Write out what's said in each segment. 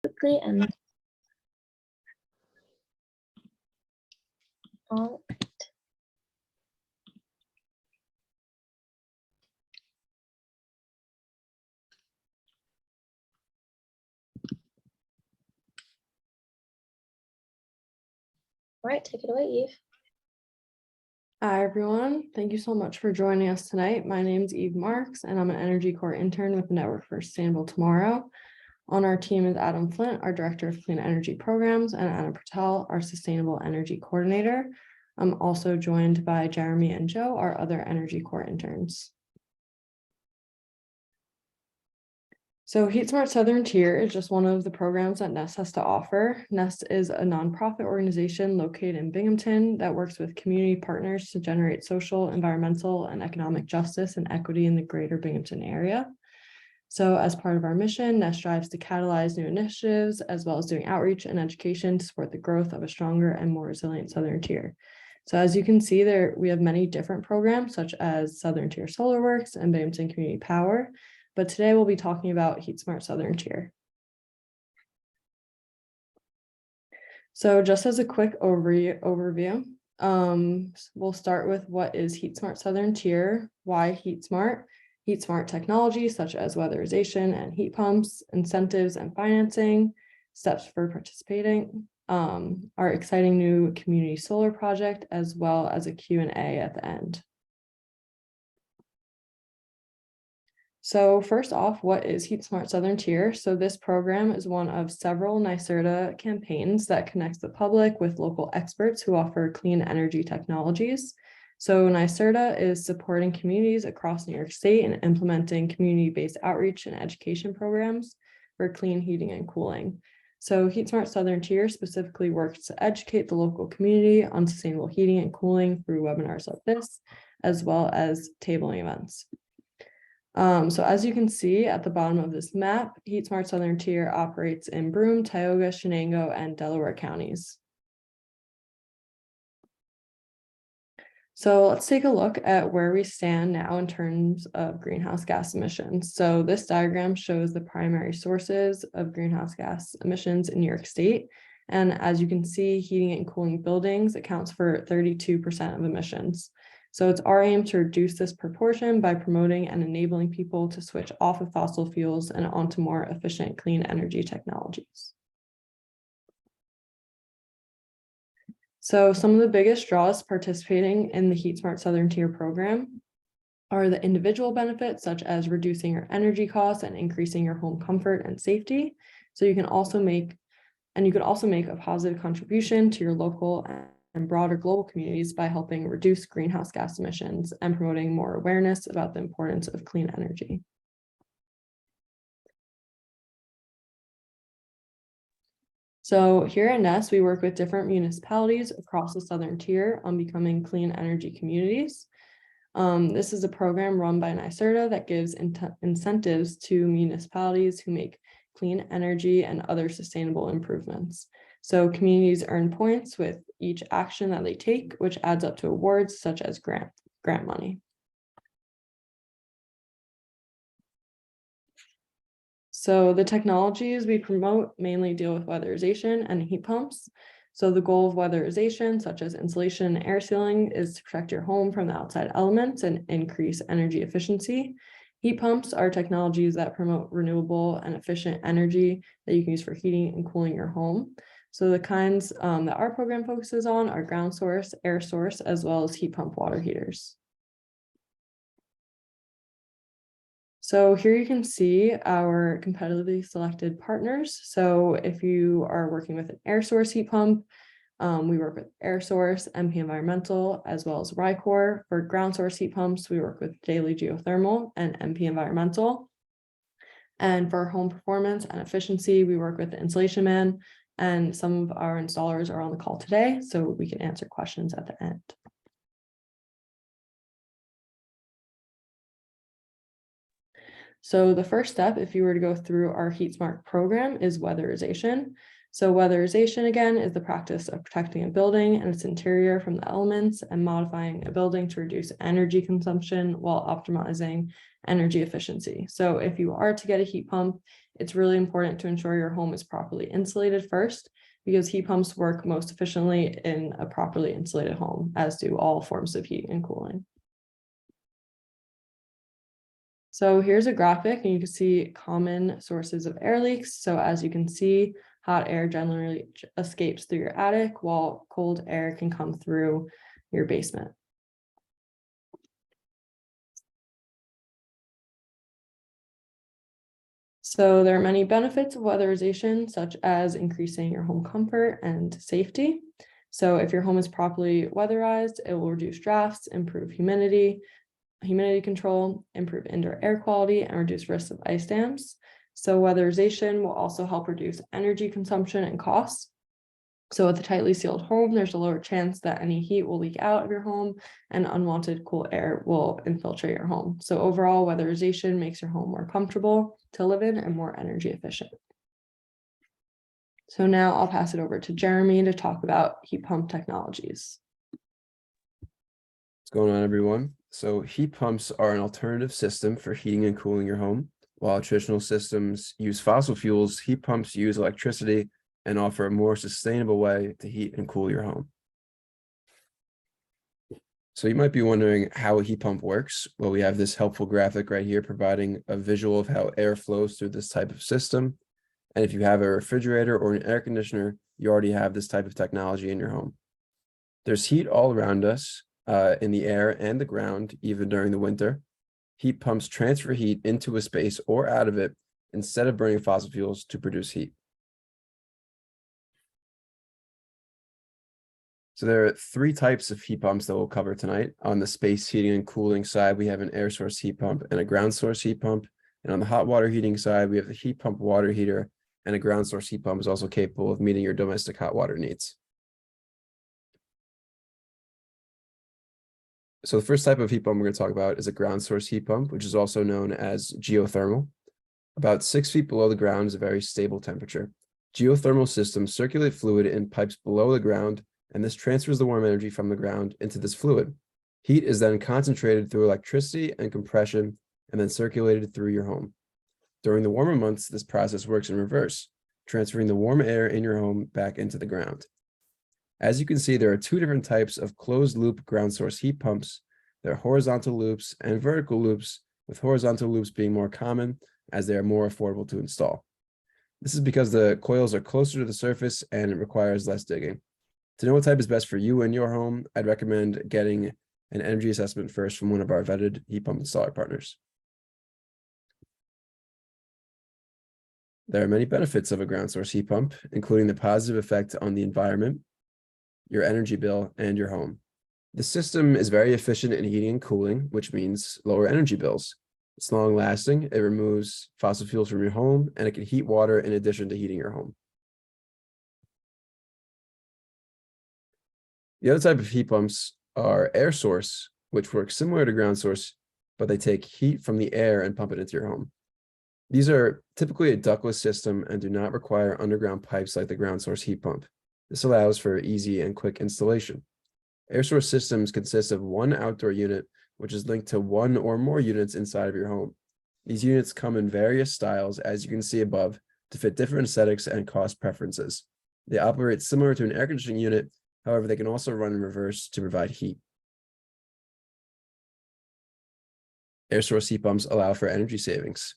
quickly and all right, take it away, Eve. Hi, everyone. Thank you so much for joining us tonight. My name is Eve Marks, and I'm an Energy Corps intern with the Network for Sustainable Tomorrow. On our team is Adam Flint, our Director of Clean Energy Programs, and Anna Patel, our Sustainable Energy Coordinator. I'm also joined by Jeremy and Joe, our other Energy Corps interns. So HeatSmart Southern Tier is just one of the programs that NEST has to offer. NEST is a nonprofit organization located in Binghamton that works with community partners to generate social, environmental, and economic justice and equity in the greater Binghamton area. So as part of our mission, NEST strives to catalyze new initiatives, as well as doing outreach and education to support the growth of a stronger and more resilient Southern Tier. So as you can see there, we have many different programs such as Southern Tier Solar Works and Binghamton Community Power. But today we'll be talking about HeatSmart Southern Tier. So just as a quick overview, we'll start with what is HeatSmart Southern Tier, why HeatSmart, HeatSmart technology such as weatherization and heat pumps, incentives and financing, steps for participating, our exciting new community solar project, as well as a Q&A at the end. So first off, what is HeatSmart Southern Tier? So this program is one of several NYSERDA campaigns that connects the public with local experts who offer clean energy technologies. So NYSERDA is supporting communities across New York State and implementing community-based outreach and education programs for clean heating and cooling. So HeatSmart Southern Tier specifically works to educate the local community on sustainable heating and cooling through webinars like this, as well as tabling events. So as you can see at the bottom of this map, HeatSmart Southern Tier operates in Broome, Tioga, Shenango, and Delaware counties. So let's take a look at where we stand now in terms of greenhouse gas emissions. So this diagram shows the primary sources of greenhouse gas emissions in New York State. And as you can see, heating and cooling buildings accounts for 32% of emissions. So it's our aim to reduce this proportion by promoting and enabling people to switch off of fossil fuels and onto more efficient clean energy technologies. So some of the biggest draws participating in the HeatSmart Southern Tier program are the individual benefits, such as reducing your energy costs and increasing your home comfort and safety. So you can also make a positive contribution to your local and broader global communities by helping reduce greenhouse gas emissions and promoting more awareness about the importance of clean energy. So here at NEST, we work with different municipalities across the Southern Tier on becoming clean energy communities. This is a program run by NYSERDA that gives incentives to municipalities who make clean energy and other sustainable improvements. So communities earn points with each action that they take, which adds up to awards such as grant money. So the technologies we promote mainly deal with weatherization and heat pumps. So the goal of weatherization, such as insulation and air sealing, is to protect your home from the outside elements and increase energy efficiency. Heat pumps are technologies that promote renewable and efficient energy that you can use for heating and cooling your home. So the kinds that our program focuses on are ground source, air source, as well as heat pump water heaters. So here you can see our competitively selected partners. So if you are working with an air source heat pump, we work with Air Source, MP Environmental, as well as RICOR. For ground source heat pumps, we work with Daily Geothermal and MP Environmental. And for home performance and efficiency, we work with the Insulation Man, and some of our installers are on the call today, so we can answer questions at the end. So the first step, if you were to go through our HeatSmart program, is weatherization. So weatherization, again, is the practice of protecting a building and its interior from the elements and modifying a building to reduce energy consumption while optimizing energy efficiency. So if you are to get a heat pump, it's really important to ensure your home is properly insulated first, because heat pumps work most efficiently in a properly insulated home, as do all forms of heat and cooling. So here's a graphic, and you can see common sources of air leaks. So as you can see, hot air generally escapes through your attic, while cold air can come through your basement. So there are many benefits of weatherization, such as increasing your home comfort and safety. So if your home is properly weatherized, it will reduce drafts, improve humidity control, improve indoor air quality, and reduce risks of ice dams. So weatherization will also help reduce energy consumption and costs. So with a tightly sealed home, there's a lower chance that any heat will leak out of your home and unwanted cool air will infiltrate your home. So overall, weatherization makes your home more comfortable to live in and more energy efficient. So now I'll pass it over to Jeremy to talk about heat pump technologies. What's going on, everyone? So heat pumps are an alternative system for heating and cooling your home. While traditional systems use fossil fuels, heat pumps use electricity and offer a more sustainable way to heat and cool your home. So you might be wondering how a heat pump works. Well, we have this helpful graphic right here providing a visual of how air flows through this type of system. And if you have a refrigerator or an air conditioner, you already have this type of technology in your home. There's heat all around us in the air and the ground, even during the winter. Heat pumps transfer heat into a space or out of it instead of burning fossil fuels to produce heat. So there are three types of heat pumps that we'll cover tonight. On the space heating and cooling side, we have an air source heat pump and a ground source heat pump. And on the hot water heating side, we have the heat pump water heater, and a ground source heat pump is also capable of meeting your domestic hot water needs. So the first type of heat pump we're going to talk about is a ground source heat pump, which is also known as geothermal. About 6 feet below the ground is a very stable temperature. Geothermal systems circulate fluid in pipes below the ground, and this transfers the warm energy from the ground into this fluid. Heat is then concentrated through electricity and compression, and then circulated through your home. During the warmer months, this process works in reverse, transferring the warm air in your home back into the ground. As you can see, there are two different types of closed loop ground source heat pumps. There are horizontal loops and vertical loops, with horizontal loops being more common as they are more affordable to install. This is because the coils are closer to the surface and it requires less digging. To know what type is best for you and your home, I'd recommend getting an energy assessment first from one of our vetted heat pump installer partners. There are many benefits of a ground source heat pump, including the positive effect on the environment, your energy bill, and your home. The system is very efficient in heating and cooling, which means lower energy bills. It's long lasting, it removes fossil fuels from your home, and it can heat water in addition to heating your home. The other type of heat pumps are air source, which work similar to ground source, but they take heat from the air and pump it into your home. These are typically a ductless system and do not require underground pipes like the ground source heat pump. This allows for easy and quick installation. Air source systems consist of one outdoor unit, which is linked to one or more units inside of your home. These units come in various styles, as you can see above, to fit different aesthetics and cost preferences. They operate similar to an air conditioning unit. However, they can also run in reverse to provide heat. Air source heat pumps allow for energy savings.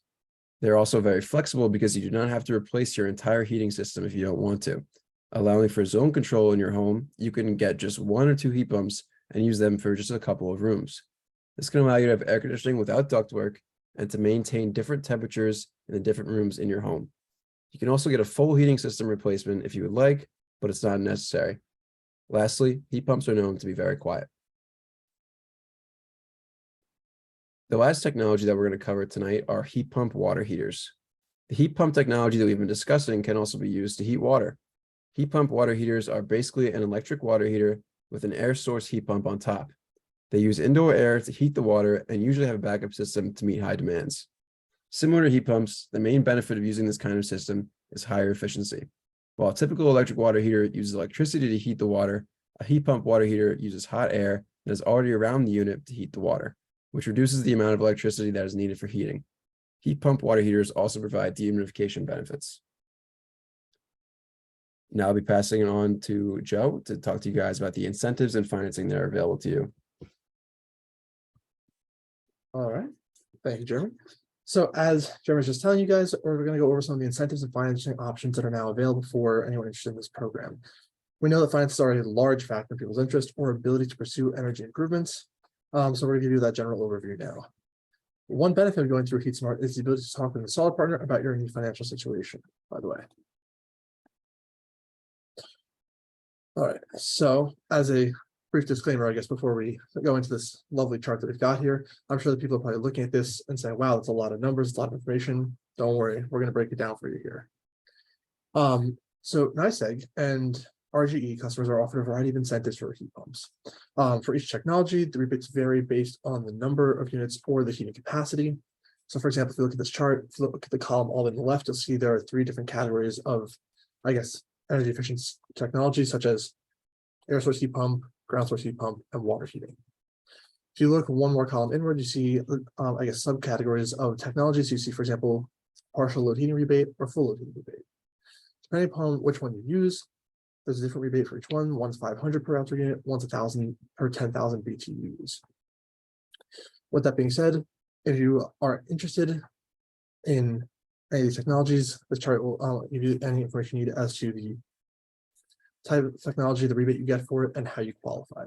They're also very flexible because you do not have to replace your entire heating system if you don't want to. Allowing for zone control in your home, you can get just 1 or 2 heat pumps and use them for just a couple of rooms. This can allow you to have air conditioning without ductwork and to maintain different temperatures in the different rooms in your home. You can also get a full heating system replacement if you would like, but it's not necessary. Lastly, heat pumps are known to be very quiet. The last technology that we're going to cover tonight are heat pump water heaters. The heat pump technology that we've been discussing can also be used to heat water. Heat pump water heaters are basically an electric water heater with an air source heat pump on top. They use indoor air to heat the water and usually have a backup system to meet high demands. Similar to heat pumps, the main benefit of using this kind of system is higher efficiency. While a typical electric water heater uses electricity to heat the water, a heat pump water heater uses hot air that is already around the unit to heat the water, which reduces the amount of electricity that is needed for heating. Heat pump water heaters also provide dehumidification benefits. Now I'll be passing it on to Joe to talk to you guys about the incentives and financing that are available to you. All right, thank you, Jeremy. So as Jeremy was just telling you guys, we're going to go over some of the incentives and financing options that are now available for anyone interested in this program. We know that finance is already a large factor in people's interest or ability to pursue energy improvements. So we're going to give you that general overview now. One benefit of going through HeatSmart is the ability to talk with a solid partner about your unique financial situation, by the way. All right, so as a brief disclaimer, I guess, before we go into this lovely chart that we've got here, I'm sure that people are probably looking at this and saying, wow, that's a lot of numbers, a lot of information. Don't worry, we're going to break it down for you here. So NYSEG and RGE customers are offered a variety of incentives for heat pumps. For each technology, the rebates vary based on the number of units or the heating capacity. So for example, if you look at this chart, if you look at the column all on the left, you'll see there are 3 different categories of, I guess, energy efficient technology, such as air source heat pump, ground source heat pump, and water heating. If you look one more column inward, you see, I guess, subcategories of technologies. You see, for example, partial load heating rebate or full load heating rebate. Depending upon which one you use, there's a different rebate for each one. One's 500 per ounce per unit, one's 1,000 per 10,000 BTUs. With that being said, if you are interested in any of these technologies, this chart will give you any information you need as to the type of technology, the rebate you get for it, and how you qualify.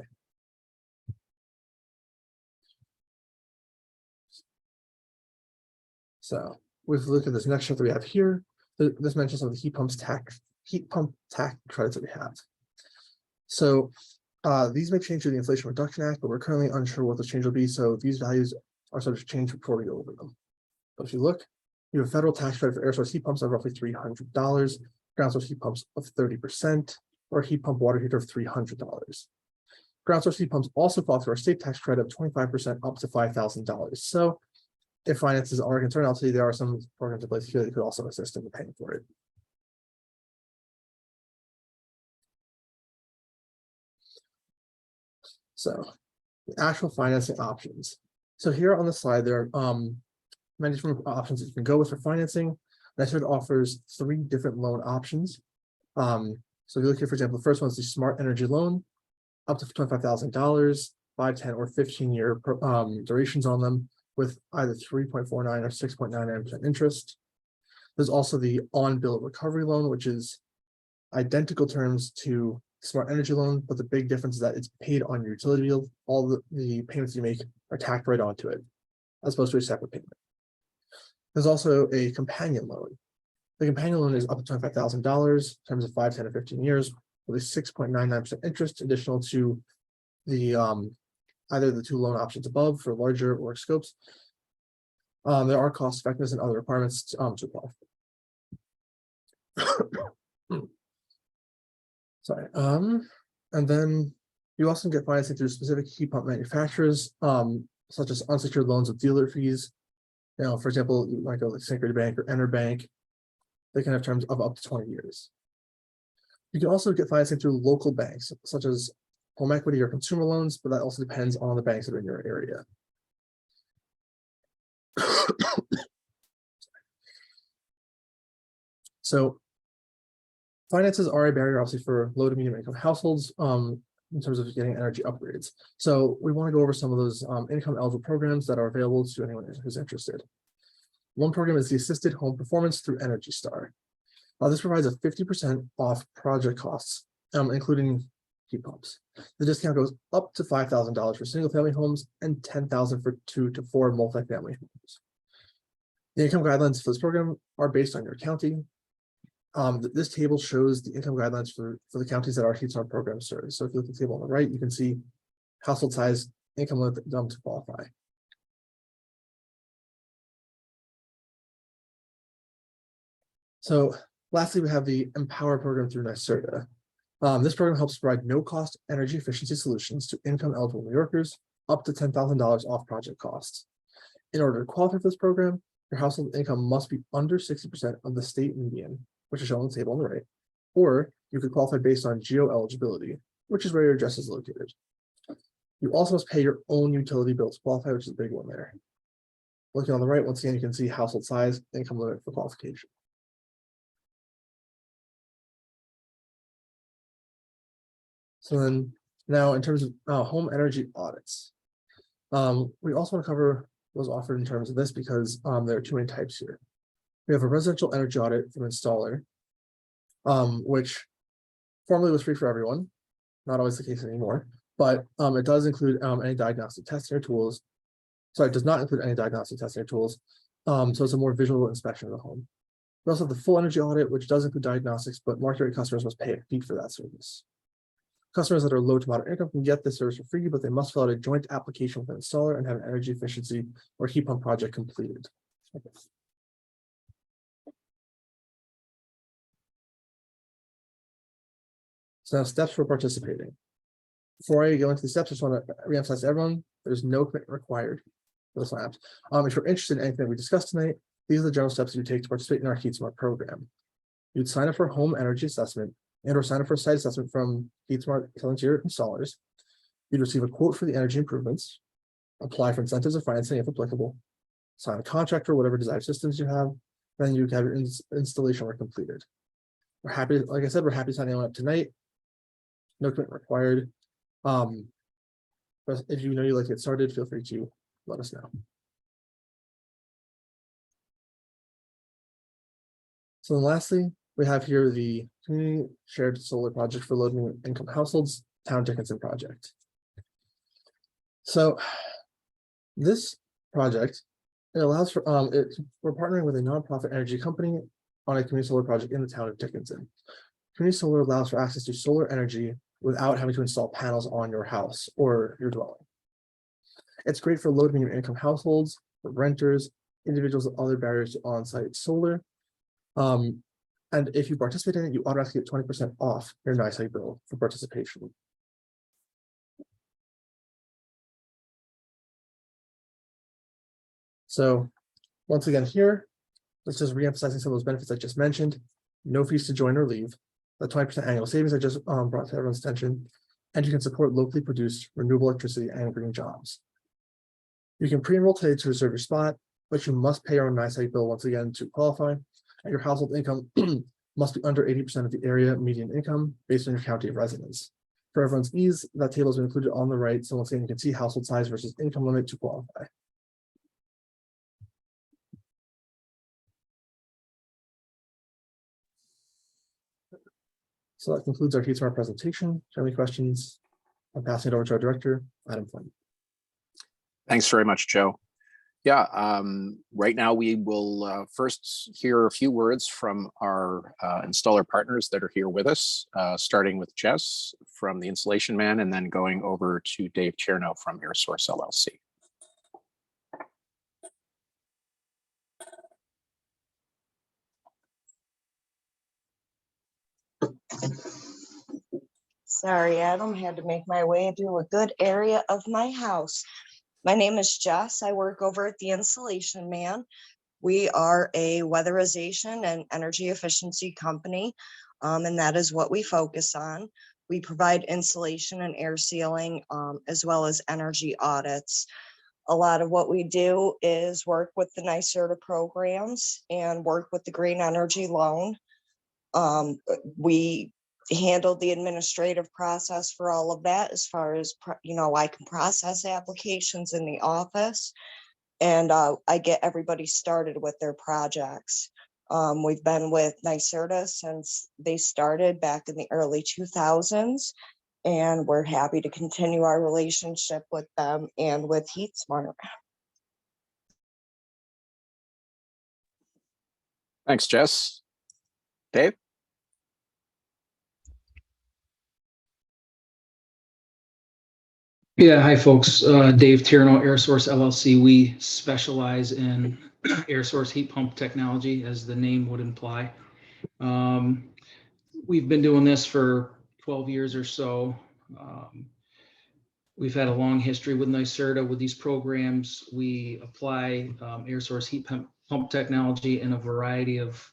So we've looked at this next chart that we have here. This mentions some of the heat pump tax credits that we have. So these may change through the Inflation Reduction Act, but we're currently unsure what the change will be. So these values are subject to change before we go over them. But if you look, you have a federal tax credit for air source heat pumps of roughly $300, ground source heat pumps of 30%, or heat pump water heater of $300. Ground source heat pumps also fall through our state tax credit of 25% up to $5,000. So if finances are concerned, I'll tell you there are some programs in place here that could also assist in paying for it. So the actual financing options. So here on the slide, there are many different options that you can go with for financing. NYSERD offers 3 different loan options. So if you look here, for example, the first one is the Smart Energy Loan, up to $25,000, 5, 10, or 15-year durations on them, with either 3.49 or 6.99% interest. There's also the On-Bill Recovery Loan, which is identical terms to Smart Energy Loan, but the big difference is that it's paid on your utility bill. All the payments you make are tacked right onto it, as opposed to a separate payment. There's also a companion loan. The companion loan is up to $25,000, terms of 5, 10, or 15 years, with a 6.99% interest additional to the either the 2 loan options above for larger or scopes. There are cost effectiveness and other requirements to apply. Sorry. And then you also get financing through specific heat pump manufacturers, such as unsecured loans with dealer fees. You know, for example, you might go like Synchrony Bank or Enerbank. They can have terms of up to 20 years. You can also get financing through local banks, such as home equity or consumer loans, but that also depends on the banks that are in your area. So finances are a barrier, obviously, for low to medium income households in terms of getting energy upgrades. So we want to go over some of those income eligible programs that are available to anyone who's interested. One program is the Assisted Home Performance through Energy Star. This provides a 50% off project costs, including heat pumps. The discount goes up to $5,000 for single family homes and $10,000 for 2 to 4 multifamily homes. The income guidelines for this program are based on your county. This table shows the income guidelines for the counties that our HeatSmart program serves. So if you look at the table on the right, you can see household size, income limit to qualify. So lastly, we have the Empower program through NYSERDA. This program helps provide no-cost energy efficiency solutions to income-eligible New Yorkers up to $10,000 off project costs. In order to qualify for this program, your household income must be under 60% of the state median, which is shown on the table on the right, or you could qualify based on geo-eligibility, which is where your address is located. You also must pay your own utility bill to qualify, which is a big one there. Looking on the right, once again, you can see household size, income limit for qualification. So then now in terms of home energy audits, we also want to cover those offered in terms of this because there are two main types here. We have a residential energy audit from installer, which formerly was free for everyone, not always the case anymore, but it does include any diagnostic testing or tools. Sorry, it does not include any diagnostic testing or tools. So it's a more visual inspection of the home. We also have the full energy audit, which does include diagnostics, but market rate customers must pay a fee for that service. Customers that are low to moderate income can get this service for free, but they must fill out a joint application with an installer and have an energy efficiency or heat pump project completed. Okay. So now steps for participating. Before I go into the steps, I just want to reemphasize to everyone, there's no commitment required for the labs. If you're interested in anything we discussed tonight, these are the general steps you take to participate in our HeatSmart program. You'd sign up for home energy assessment and or sign up for a site assessment from HeatSmart Tier installers. You'd receive a quote for the energy improvements, apply for incentives or financing if applicable, sign a contract for whatever desired systems you have, then you have your installation work completed. We're happy, like I said, we're happy signing on up tonight. No commitment required. But if you know you'd like to get started, feel free to let us know. So then lastly, we have here the community shared solar project for low income households, Town Dickinson project. So this project, it allows for we're partnering with a nonprofit energy company on a community solar project in the town of Dickinson. Community solar allows for access to solar energy without having to install panels on your house or your dwelling. It's great for low to medium income households, for renters, individuals with other barriers to on-site solar. And if you participate in it, you automatically get 20% off your NYSEG bill for participation. So once again here, let's just reemphasizing some of those benefits I just mentioned. No fees to join or leave. The 20% annual savings I just brought to everyone's attention. And you can support locally produced renewable electricity and green jobs. You can pre-enroll today to reserve your spot, but you must pay your own NYSEG bill once again to qualify. And your household income must be under 80% of the area median income based on your county of residence. For everyone's ease, that table has been included on the right, so once again, you can see household size versus income limit to qualify. So that concludes our HeatSmart presentation. Do you have any questions? I'm passing it over to our director, Adam Flynn. Thanks very much, Joe. Yeah, right now we will first hear a few words from our installer partners that are here with us, starting with Jess from the Installation Man and then going over to Dave Tierno from AirSource LLC. Sorry, Adam, had to make my way into a good area of my house. My name is Jess. I work over at the Installation Man. We are a weatherization and energy efficiency company, and that is what we focus on. We provide insulation and air sealing, as well as energy audits. A lot of what we do is work with the NYSERDA programs and work with the Green Energy Loan. We handled the administrative process for all of that as far as, I can process applications in the office and I get everybody started with their projects. We've been with NYSERDA since they started back in the early 2000s, and we're happy to continue our relationship with them and with HeatSmart. Thanks, Jess. Dave? Yeah, hi folks. Dave Tierno, AirSource LLC. We specialize in air source heat pump technology, as the name would imply. We've been doing this for 12 years or so. We've had a long history with NYSERDA with these programs. We apply air source heat pump technology in a variety of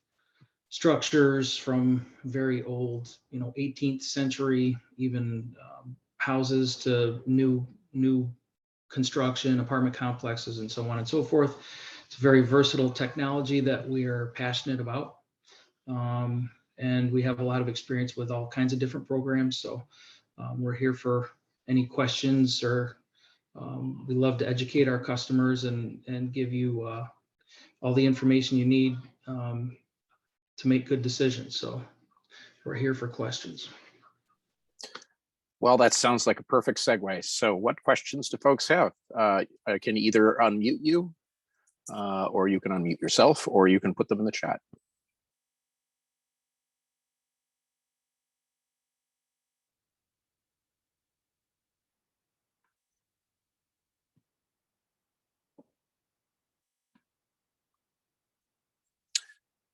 structures, from very old, 18th century, even houses, to new construction, apartment complexes, and so on and so forth. It's a very versatile technology that we are passionate about. And we have a lot of experience with all kinds of different programs. So we're here for any questions, or we love to educate our customers and give you all the information you need to make good decisions. So we're here for questions. Well, that sounds like a perfect segue. So what questions do folks have? I can either unmute you, or you can unmute yourself, or you can put them in the chat.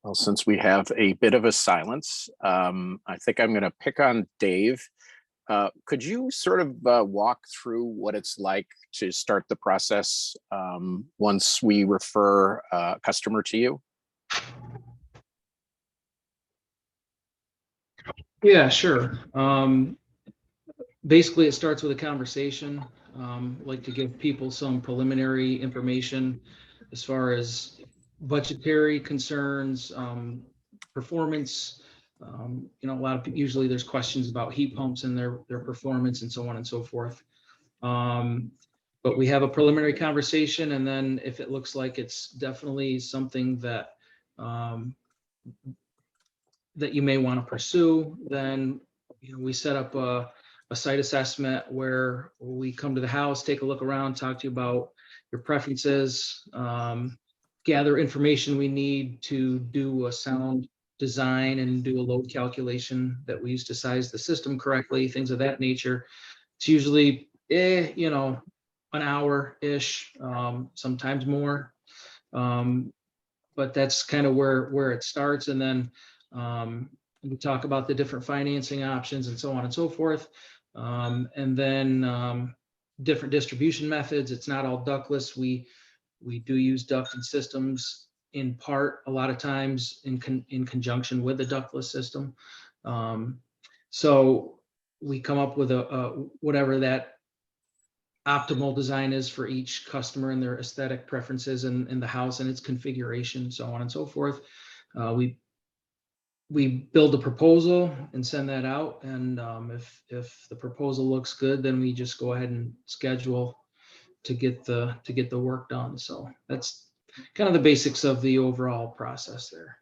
Well, since we have a bit of a silence, I think I'm going to pick on Dave. Could you sort of walk through what it's like to start the process once we refer a customer to you? Yeah, sure. Basically, it starts with a conversation. Like to give people some preliminary information as far as budgetary concerns, performance. A lot of usually there's questions about heat pumps and their performance and so on and so forth. But we have a preliminary conversation, and then if it looks like it's definitely something that that you may want to pursue, then we set up a site assessment where we come to the house, take a look around, talk to you about your preferences, gather information we need to do a sound design and do a load calculation that we use to size the system correctly, things of that nature. It's usually, an hour-ish, sometimes more. But that's kind of where it starts. And then we talk about the different financing options and so on and so forth. And then different distribution methods. It's not all ductless. We do use ducted systems in part, a lot of times in conjunction with the ductless system. So we come up with a whatever that optimal design is for each customer and their aesthetic preferences in the house and its configuration, so on and so forth. We build a proposal and send that out, and if the proposal looks good, then we just go ahead and schedule to get the work done. So that's kind of the basics of the overall process there.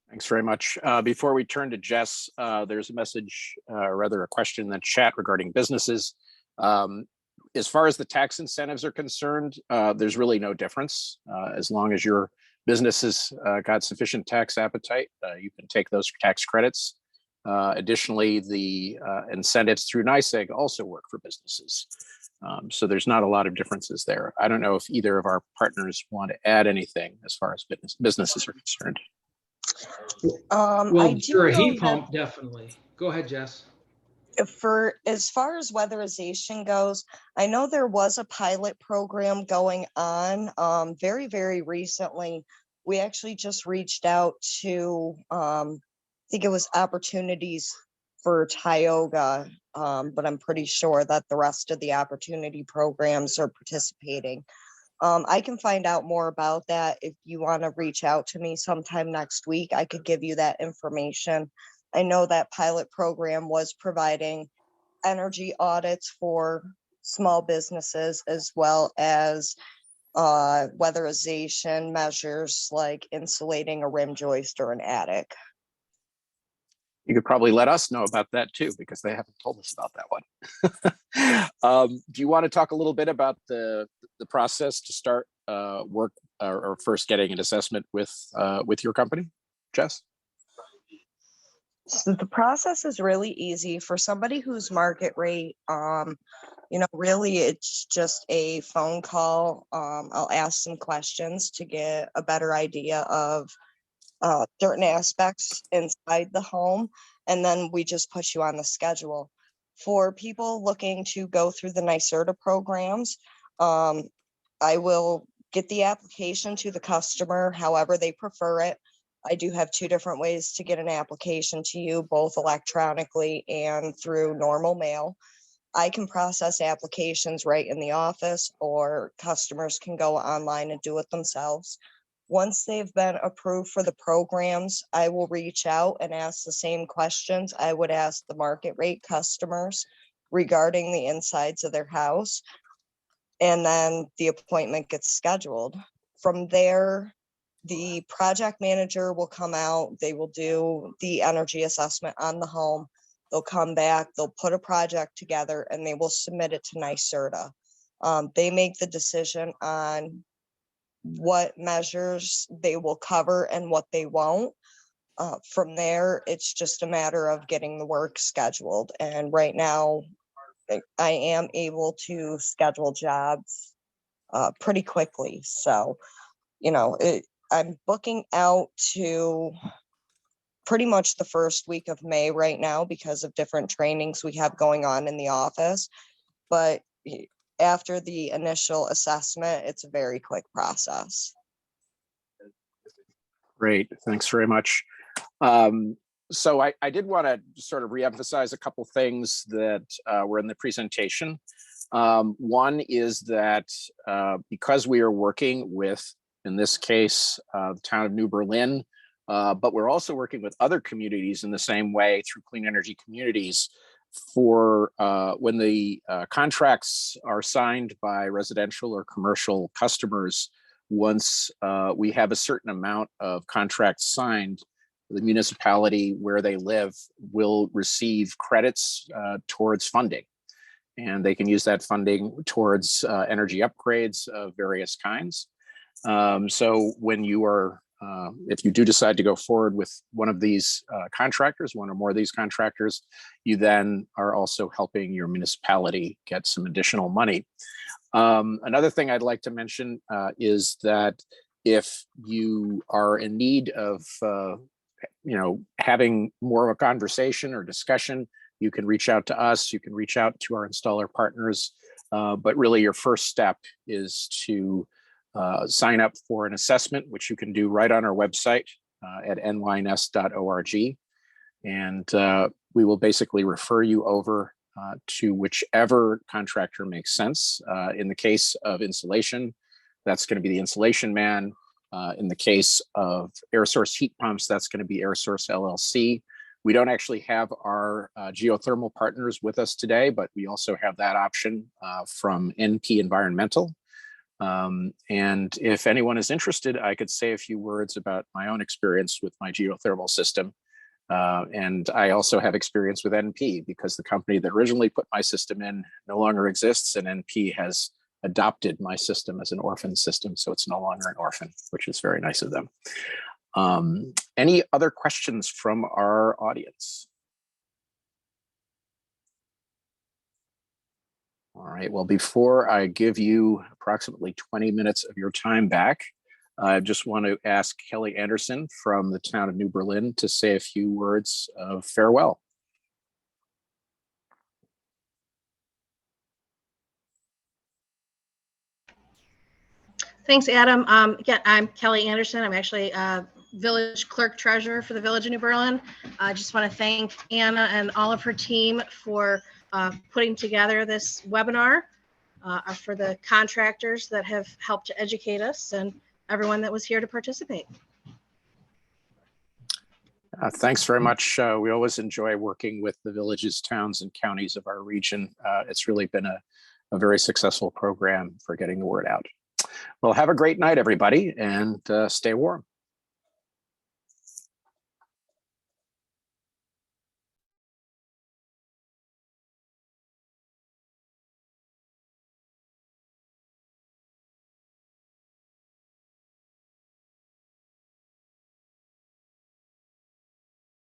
Thanks very much. Before we turn to Jess, there's a message, or rather a question in the chat regarding businesses. As far as the tax incentives are concerned, there's really no difference. As long as your business has got sufficient tax appetite, you can take those tax credits. Additionally, the incentives through NYSEG also work for businesses. So there's not a lot of differences there. I don't know if either of our partners want to add anything as far as businesses are concerned. Well, for a heat pump, definitely. Go ahead, Jess. For as far as weatherization goes, I know there was a pilot program going on very, very recently. We actually just reached out to, I think it was Opportunities for Tioga, but I'm pretty sure that the rest of the opportunity programs are participating. I can find out more about that. If you want to reach out to me sometime next week, I could give you that information. I know that pilot program was providing energy audits for small businesses, as well as weatherization measures like insulating a rim joist or an attic. You could probably let us know about that too, because they haven't told us about that one. Do you want to talk a little bit about the process to start work or first getting an assessment with your company, Jess? So the process is really easy for somebody who's market rate. Really it's just a phone call. I'll ask some questions to get a better idea of certain aspects inside the home, and then we just put you on the schedule. For people looking to go through the NYSERDA programs, I will get the application to the customer however they prefer it. I do have two different ways to get an application to you, both electronically and through normal mail. I can process applications right in the office, or customers can go online and do it themselves. Once they've been approved for the programs, I will reach out and ask the same questions I would ask the market rate customers regarding the insides of their house. And then the appointment gets scheduled. From there, the project manager will come out, they will do the energy assessment on the home. They'll come back, they'll put a project together, and they will submit it to NYSERDA. They make the decision on what measures they will cover and what they won't. From there, it's just a matter of getting the work scheduled. And right now, I am able to schedule jobs pretty quickly. So, I'm booking out to pretty much the first week of May right now because of different trainings we have going on in the office. But after the initial assessment, it's a very quick process. Great, thanks very much. So I did want to sort of reemphasize a couple things that were in the presentation. One is that because we are working with, in this case, the town of New Berlin, but we're also working with other communities in the same way through Clean Energy Communities for when the contracts are signed by residential or commercial customers. Once we have a certain amount of contracts signed, the municipality where they live will receive credits towards funding. And they can use that funding towards energy upgrades of various kinds. So when you are, if you do decide to go forward with one of these contractors, one or more of these contractors, you then are also helping your municipality get some additional money. Another thing I'd like to mention is that if you are in need of, having more of a conversation or discussion, you can reach out to us, you can reach out to our installer partners, but really your first step is to sign up for an assessment, which you can do right on our website at nynest.org. And we will basically refer you over to whichever contractor makes sense. In the case of insulation, that's going to be the insulation man. In the case of air source heat pumps, that's going to be Air Source LLC. We don't actually have our geothermal partners with us today, but we also have that option from NP Environmental. And if anyone is interested, I could say a few words about my own experience with my geothermal system. And I also have experience with NP because the company that originally put my system in no longer exists, and NP has adopted my system as an orphan system. So it's no longer an orphan, which is very nice of them. Any other questions from our audience? All right, well, before I give you approximately 20 minutes of your time back, I just want to ask Kelly Anderson from the town of New Berlin to say a few words of farewell. Thanks, Adam. Again, I'm Kelly Anderson. I'm actually village clerk treasurer for the village of New Berlin. I just want to thank Anna and all of her team for putting together this webinar, for the contractors that have helped to educate us, and everyone that was here to participate. Thanks very much. We always enjoy working with the villages, towns, and counties of our region. It's really been a very successful program for getting the word out. Well, have a great night, everybody, and stay warm.